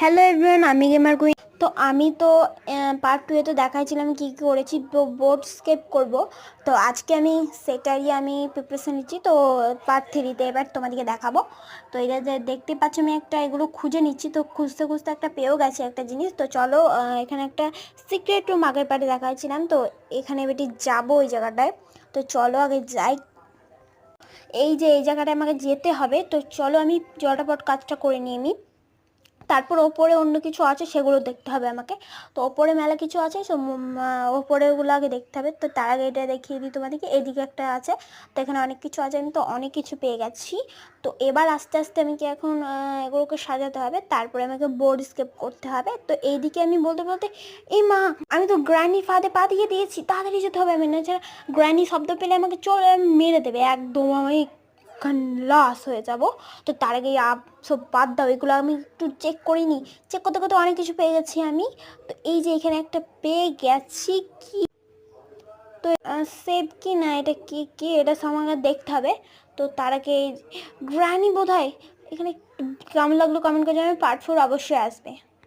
Hello everyone, আমি gamer queen. তো আমি তো পার্ট 2 এ তো দেখাইছিলাম কী কী করেছি, বোর্ড স্কেপ করব। তো আজকে আমি সেটারই আমি প্রিপারেশন নিচ্ছি। তো পার্ট 3-তে এবার তোমাদেরকে দেখাবো। তো এটা যে দেখতে পাচ্ছ আমি একটা এগুলো খুঁজে নিচ্ছি। তো খুঁজতে খুঁজতে একটা পেয়েও গেছে একটা জিনিস। তো চলো, এখানে একটা সিক্রেট রুম আগের পার্টে দেখাচ্ছিলাম। তো এখানে বেটি যাবো ওই জায়গাটায়। তো চলো আগে যাই। এই যে এই জায়গাটায় আমাকে যেতে হবে। তো চলো আমি জটাপট কাজটা করে নিই আমি। তারপর ওপরে অন্য কিছু আছে সেগুলো দেখতে হবে আমাকে। তো ওপরে মেলা কিছু আছে, সো ওপরেগুলো আগে দেখতে হবে। তো তার আগে এটা দেখিয়ে দিই তোমাদেরকে। এদিকে একটা আছে, তো এখানে অনেক কিছু আছে। আমি তো অনেক কিছু পেয়ে গেছি। তো এবার আস্তে আস্তে আমি কি এখন এগুলোকে সাজাতে হবে, তারপরে আমাকে বোর্ড স্কেপ করতে হবে। তো এইদিকে আমি বলতে বলতে, এই মা, আমি তো গ্র্যানি ফাঁদে পা দিয়ে দিয়েছি, তাড়াতাড়ি যেতে হবে। আমি না ছাড়া গ্র্যানি শব্দ পেলে আমাকে চলে মেরে দেবে একদম, আমি লস হয়ে যাব। তো তার আগে সব বাদ দাও, এগুলো আমি একটু চেক করিনি। চেক করতে করতে অনেক কিছু পেয়ে গেছি আমি। তো এই যে এখানে একটা পেয়ে গেছি। কি তো সেভ কি না, এটা কি কি এটা সব আমাকে দেখতে হবে। তো তার আগে গ্রানি বোধ হয় এখানে। কেমন লাগলো কমেন্ট করে জানাবে। পার্ট 4 অবশ্যই আসবে।